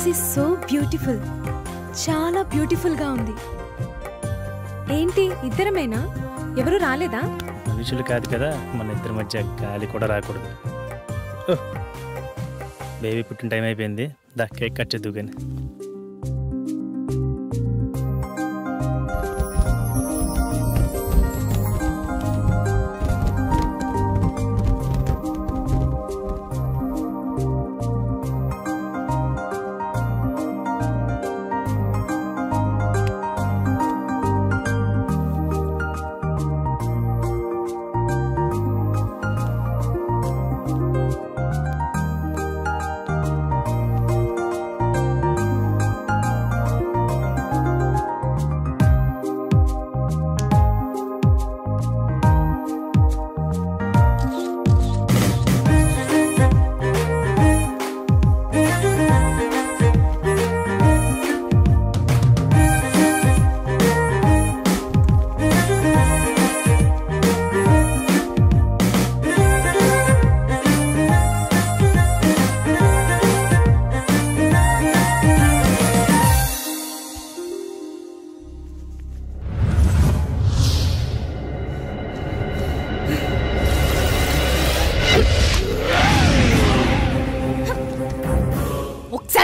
Is so beautiful. చాలా బ్యూటిఫుల్గా ఉంది. ఏంటి ఇద్దరమేనా? ఎవరు రాలేదా? మనుషులు కాదు కదా, మన ఇద్దరి మధ్య గాలి కూడా రాకూడదు. బేబీ పుట్టిన టైం అయిపోయింది. దా కేక్ కట్ చేద్దు కానీ.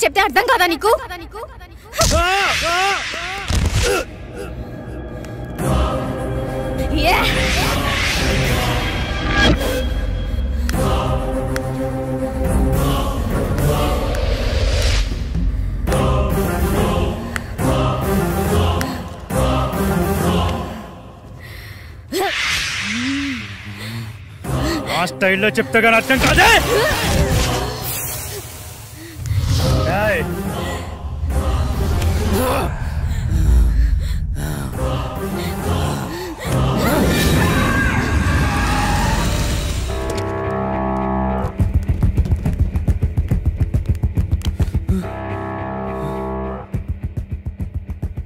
చెప్తే అర్థం కాదా నీకు? ఆ స్టైల్లో చెప్తే కానీ అర్థం కాదే.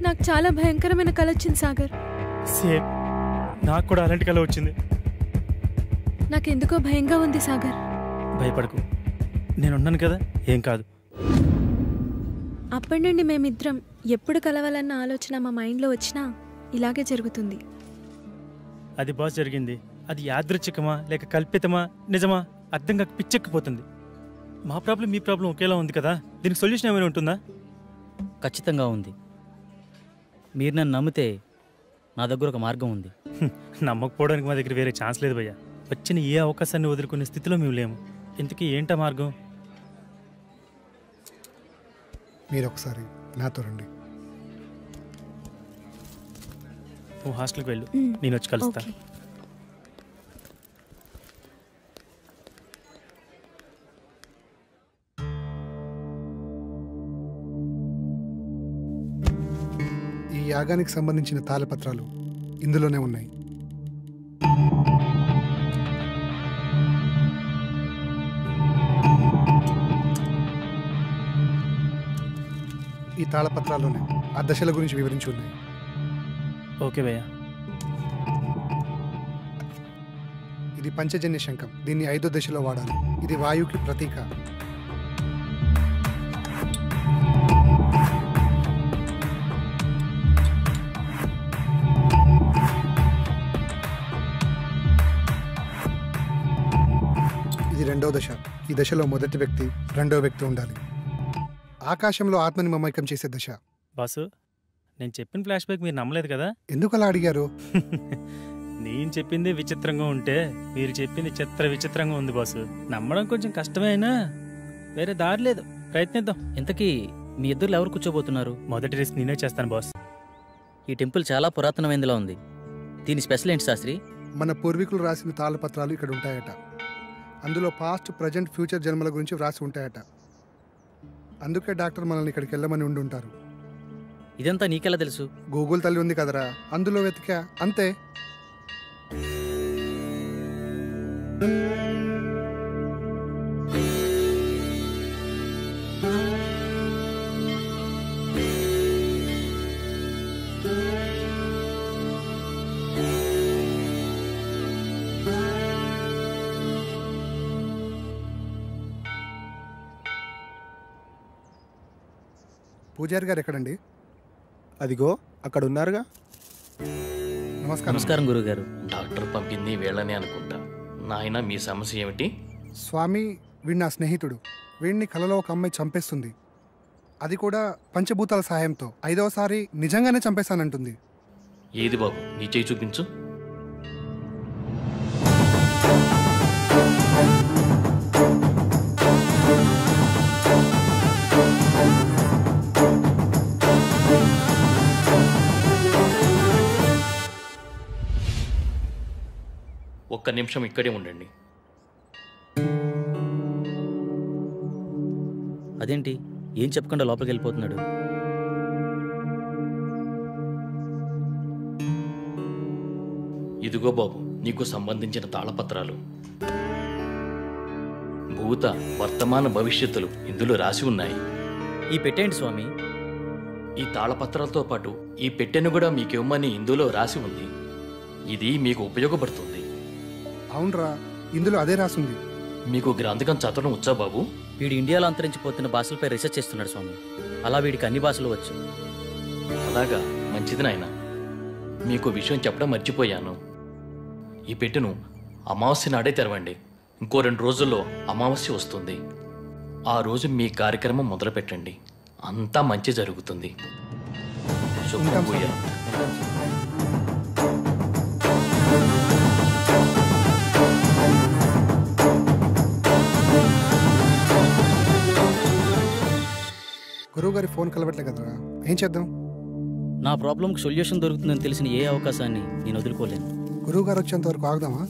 నాకు చాలా భయంకరమైన కల వచ్చింది సాగర్. సేమ్ నాకు కూడా అలాంటి కల వచ్చింది. నాకెందుకో భయంగా ఉంది సాగర్. భయపడకు, నేనున్నాను కదా, ఏం కాదు. అప్పటి నుండి మేమిద్దరం ఎప్పుడు కలవాలన్న ఆలోచన మా మైండ్లో వచ్చినా ఇలాగే జరుగుతుంది. అది బాస్ జరిగింది. అది యాదృచ్ఛికమా లేక కల్పితమా నిజమా అర్థం కాక పిచ్చెక్కిపోతుంది. మా ప్రాబ్లం మీ ప్రాబ్లం ఒకేలా ఉంది కదా, దీనికి సొల్యూషన్ ఏమైనా ఉంటుందా? ఖచ్చితంగా ఉంది. మీరు నన్ను నమ్మితే నా దగ్గర ఒక మార్గం ఉంది. నమ్మకపోవడానికి మా దగ్గర వేరే ఛాన్స్ లేదు భయ్యా. వచ్చిన ఏ అవకాశాన్ని వదులుకునే స్థితిలో మేము లేము. ఇంతకీ ఏంటా మార్గం? మీరు ఒకసారి నాతో రండి. నువ్వు హాస్టల్కి వెళ్ళు, నేను వచ్చి కలుస్తా. ఈ యాగానికి సంబంధించిన తాళపత్రాలు ఇందులోనే ఉన్నాయి. ఈ తాళపత్రాల్లోనే ఆ దశల గురించి వివరించి ఉన్నాయి. ఓకే భయ్యా. ఇది పంచజన్య శంఖం. దీన్ని 5వ దశలో వాడాలి. ఇది వాయువుకి ప్రతీక. ఇది 2వ దశ. ఈ దశలో మొదటి వ్యక్తి, 2వ వ్యక్తి ఉండాలి. ఆకాశంలో ఆత్మని మమైకం చేసే దశ. బాసు, నేను చెప్పిన ఫ్లాష్ బ్యాక్ మీరు నమ్మలేదు కదా? ఎందుకు అలా అడిగారు? నేను చెప్పింది విచిత్రంగా ఉంటే మీరు చెప్పింది విచిత్రంగా ఉంది బాసు. నమ్మడం కొంచెం కష్టమే అయినా వేరే దారి లేదు, ప్రయత్నిద్దాం. ఇంతకీ మీ ఇద్దరు ఎవరు కూర్చోబోతున్నారు? మొదటి రిస్క్ నేనే చేస్తాను బాస్. ఈ టెంపుల్ చాలా పురాతనమైనదిలా ఉంది. దీని స్పెషల్ ఏంటి శాస్త్రి? మన పూర్వీకులు రాసిన తాళపత్రాలు ఇక్కడ ఉంటాయట. అందులో పాస్ట్, ప్రజెంట్, ఫ్యూచర్ జన్మల గురించి వ్రాసి ఉంటాయట. అందుకే డాక్టర్ మనల్ని ఇక్కడికి వెళ్ళమని ఉండుంటారు. ఇదంతా నీకెలా తెలుసు? గూగుల్ తల్లి ఉంది కదరా, అందులో వెతికా అంతే. పూజారి గారు ఎక్కడండి? అదిగో అక్కడ ఉన్నారుగా. నమస్కారం. నమస్కారం గురుగారు. డాక్టర్ పంపింది వీళ్ళని అనుకుంటా. నాయన మీ సమస్య ఏమిటి? స్వామి, వీడు నా స్నేహితుడు. వీడిని కలలో ఒక అమ్మాయి చంపేస్తుంది. అది కూడా పంచభూతాల సహాయంతో. 5వసారి నిజంగానే చంపేశానంటుంది. ఏది బాబు, నీ చేయి చూపించు. ఒక్క నిమిషం ఇక్కడే ఉండండి. అదేంటి ఏం చెప్పకుండా లోపలికి వెళ్ళిపోతున్నాడు? ఇదిగో బాబు, నీకు సంబంధించిన తాళపత్రాలు. భూత, వర్తమాన భవిష్యత్తులు ఇందులో రాసి ఉన్నాయి. ఈ పెట్టేంటి స్వామి? ఈ తాళపత్రాలతో పాటు ఈ పెట్టెను కూడా మీకివ్వమని ఇందులో రాసి ఉంది. ఇది మీకు ఉపయోగపడుతుంది. అవునరా, ఇందులో అదే రాసుంది. మీకు గ్రంథకం చదవడం వచ్చా బాబు? వీడు ఇండియాలో అంతరించిపోతున్న భాషలపై రీసెర్చ్ చేస్తున్నాడు స్వామి. అలా వీడికి అన్ని భాషలు వచ్చు. అలాగా, మంచిది నాయన. మీకు విషయం చెప్పడం మర్చిపోయాను. ఈ పెట్టెను అమావాస్య నాడే తెరవండి. ఇంకో 2 రోజుల్లో అమావాస్య వస్తుంది. ఆ రోజు మీ కార్యక్రమం మొదలు పెట్టండి. అంతా మంచి జరుగుతుంది. శుభం భూయాత్. గురువుగారి ఫోన్ కలవట్లే కదరా, ఏం చేద్దాం? నా ప్రాబ్లంకి సొల్యూషన్ దొరుకుతుందని తెలిసిన ఏ అవకాశాన్ని నేను వదులుకోలేను. గురువుగారు వచ్చేంత వరకు ఆగుదామా?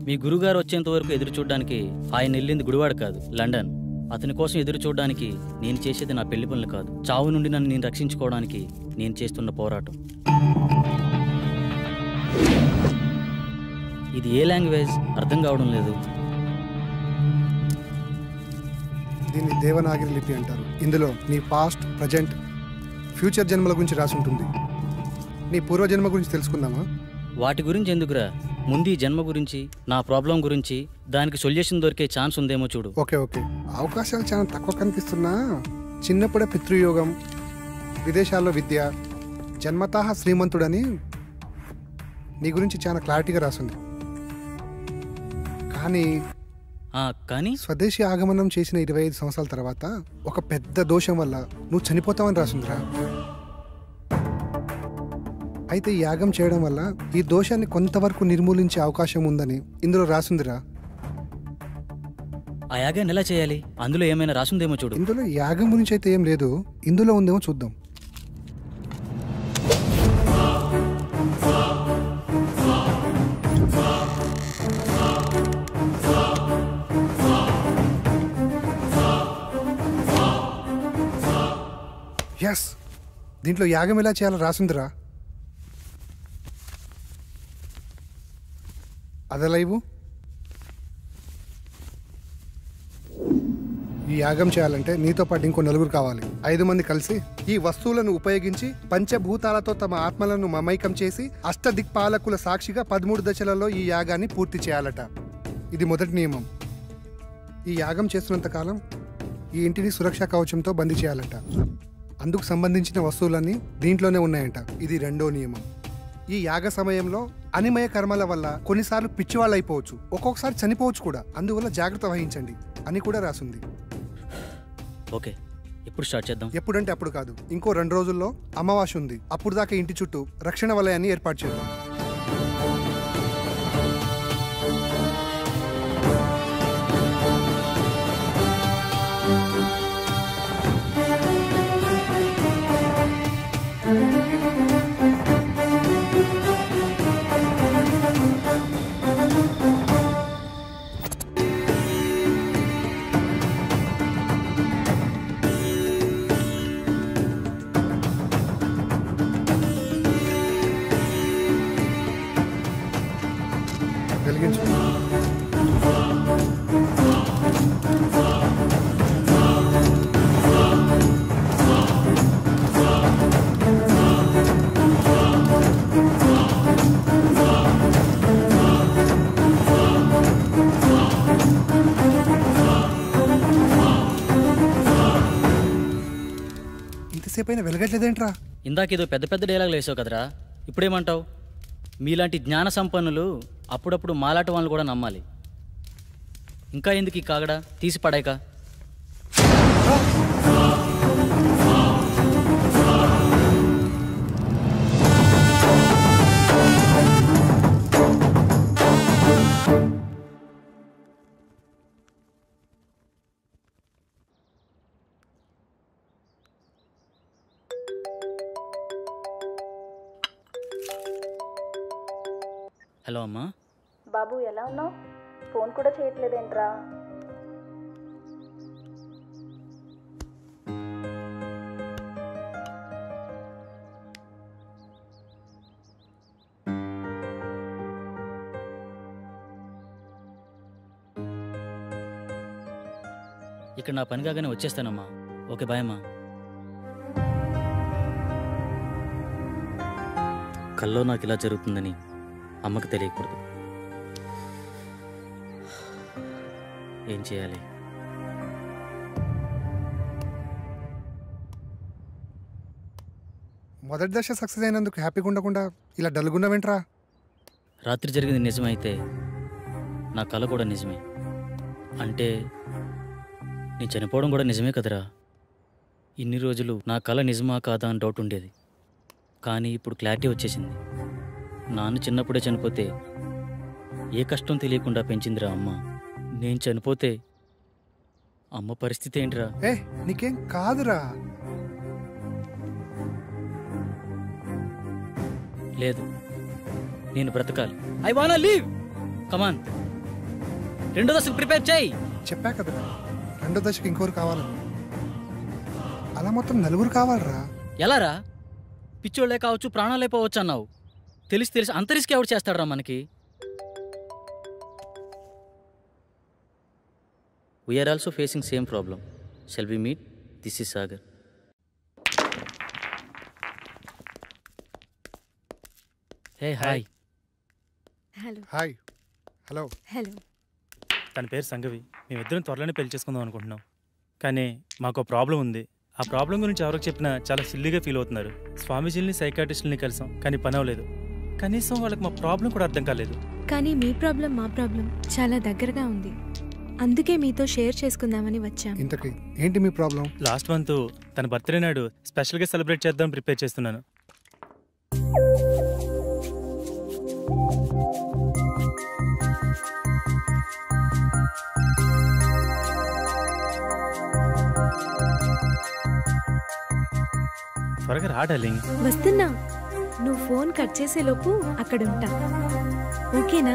మీ గురుగారు వచ్చేంత వరకు ఎదురు చూడడానికి ఆయన వెళ్ళింది గుడివాడ కాదు, లండన్. అతని కోసం ఎదురు చూడడానికి నేను చేసేది నా పెళ్లి పనులు కాదు, చావు నుండి నన్ను నేను రక్షించుకోవడానికి నేను చేస్తున్న పోరాటం. ఇది ఏ లాంగ్వేజ్ అర్థం కావడం లేదు. దీన్ని దేవనాగరి లిపి అంటారు. ఇందులో నీ పాస్ట్, ప్రజెంట్, ఫ్యూచర్ జన్మల గురించి రాసి ఉంటుంది. నీ పూర్వజన్మ గురించి తెలుసుకుందామా? వాటి గురించి ఎందుకురా, ముందు ఈ జన్మ గురించి, నా ప్రాబ్లం గురించి, దానికి సొల్యూషన్ దొరికే ఛాన్స్ ఉందేమో చూడు. ఓకే ఓకే, అవకాశాలు చాలా తక్కువ కనిపిస్తున్నా చిన్నప్పుడే పితృయోగం, విదేశాల్లో విద్య, జన్మతః శ్రీమంతుడని నీ గురించి చాలా క్లారిటీగా రాసింది. కానీ స్వదేశీ ఆగమనం చేసిన 25 సంవత్సరాల తర్వాత ఒక పెద్ద దోషం వల్ల నువ్వు చనిపోతావని రాసిందిరా. అయితే ఈ యాగం చేయడం వల్ల ఈ దోషాన్ని కొంతవరకు నిర్మూలించే అవకాశం ఉందని ఇందులో రాసిందిరా. ఆ యాగాన్ని ఎలా చేయాలి? అందులో ఏమైనా రాసుందేమో చూడు. ఇందులో యాగం గురించి అయితే ఏం లేదు, ఇందులో ఉందేమో చూద్దాం. ఎస్, దీంట్లో యాగం ఎలా చేయాలో రాసిందిరా. అదెలా ఇవ్వు. ఈ యాగం చేయాలంటే నీతో పాటు ఇంకో 4 కావాలి. 5 మంది కలిసి ఈ వస్తువులను ఉపయోగించి పంచభూతాలతో తమ ఆత్మలను మమైకం చేసి అష్టదిక్పాలకుల సాక్షిగా 13 దశలలో ఈ యాగాన్ని పూర్తి చేయాలట. ఇది మొదటి నియమం. ఈ యాగం చేస్తున్నంత కాలం ఈ ఇంటిని సురక్షా కవచంతో బందీ చేయాలట. అందుకు సంబంధించిన వస్తువులన్నీ దీంట్లోనే ఉన్నాయంట. ఇది 2వ నియమం. ఈ యాగ సమయంలో అనిమయ కర్మల వల్ల కొన్నిసార్లు పిచ్చివాళ్ళు అయిపోవచ్చు, ఒక్కొక్కసారి చనిపోవచ్చు కూడా. అందువల్ల జాగ్రత్త వహించండి అని కూడా రాసింది. ఓకే, ఇప్పుడు స్టార్ట్ చేద్దాం. ఎప్పుడంటే అప్పుడు కాదు, ఇంకో 2 రోజుల్లో అమావాస్య ఉంది. అప్పుడు దాకా ఇంటి చుట్టూ రక్షణ వలయాన్ని ఏర్పాటు చేద్దాం. వెలిగించు. ఎంతసేపు అయినా వెలగట్లేదేంట్రా? ఇందాకేదో పెద్ద పెద్ద డైలాగులు వేసావు కదరా, ఇప్పుడేమంటావు? మీలాంటి జ్ఞాన సంపన్నులు అప్పుడప్పుడు మాలాట వాళ్ళని కూడా నమ్మాలి. ఇంకా ఎందుకు ఈ కాగడా, తీసి పడాక. హలో అమ్మా. బాబు ఎలా ఉన్నావు? ఫోన్ కూడా చేయట్లేదేంట్రా? ఇక్కడ నా పని కాగానే వచ్చేస్తానమ్మా. ఓకే బాయ్ అమ్మా. కల్లో నాకు ఇలా జరుగుతుందని అమ్మకు తెలియకూడదు. ఏం చేయాలి? మొదటి దశ సక్సెస్ అయినందుకు హ్యాపీగా ఉండకుండా ఇలా డల్గున్నావేంట్రా? రాత్రి జరిగింది నిజమైతే నా కల కూడా నిజమే. అంటే నేను చనిపోవడం కూడా నిజమే కదరా. ఇన్ని రోజులు నా కల నిజమా కాదా అని డౌట్ ఉండేది. కానీ ఇప్పుడు క్లారిటీ వచ్చేసింది. నాన్న చిన్నప్పుడే చనిపోతే ఏ కష్టం తెలియకుండా పెంచిందిరా అమ్మ. నేను చనిపోతే అమ్మ పరిస్థితి ఏంట్రా? నీకేం కాదురా. లేదు, నేను బ్రతకాలి. ఐ వానా లీవ్. కమాన్, రెండో దశకు ప్రిపేర్ చేయి. చెప్పా కదరా, రెండో దశకు ఇంకోరు కావాలని. అలా మొత్తం నలుగురు కావాలరా. ఎలారా? పిచ్చోళ్లే కావచ్చు, ప్రాణాలే పోవచ్చు అన్నావు. తెలిసి అంత రిస్క్ ఎవరు చేస్తాడరా మనకి? We are also facing same problem. Shall we meet? This is Sagar. Hey hi. Hello. Hi. Hello. Hello. తన పేరు సంగవి. మేమిద్దరం త్వరలోనే పెళ్లి చేసుకుందాం అనుకుంటున్నాం. కానీ మాకు ప్రాబ్లం ఉంది. ఆ ప్రాబ్లం గురించి ఎవరికి చెప్పినా చాలా సిల్లీగా ఫీల్ అవుతున్నారు. స్వామీజీని, సైకాట్రిస్టుల్ని కలిసాం, కానీ పని అవ్వలేదు. కనీసం వాళ్ళకి మా ప్రాబ్లం కూడా అర్థం కాలేదు. కానీ మీ ప్రాబ్లం మా ప్రాబ్లం చాలా దగ్గరగా ఉంది. అందుకే మీతో షేర్ చేసుకుందామని వచ్చాం. ఇంతకీ ఏంటి మీ ప్రాబ్లం? లాస్ట్ మంత్ తన బర్త్డే నాడు స్పెషల్గా సెలబ్రేట్ చేద్దాం ప్రిపేర్ చేస్తున్నాను. త్వరగా రా డార్లింగ్. వస్తున్నా. నువ్వు ఫోన్ కట్ చేసేలోపు అక్కడ ఉంటా. ఓకేనా?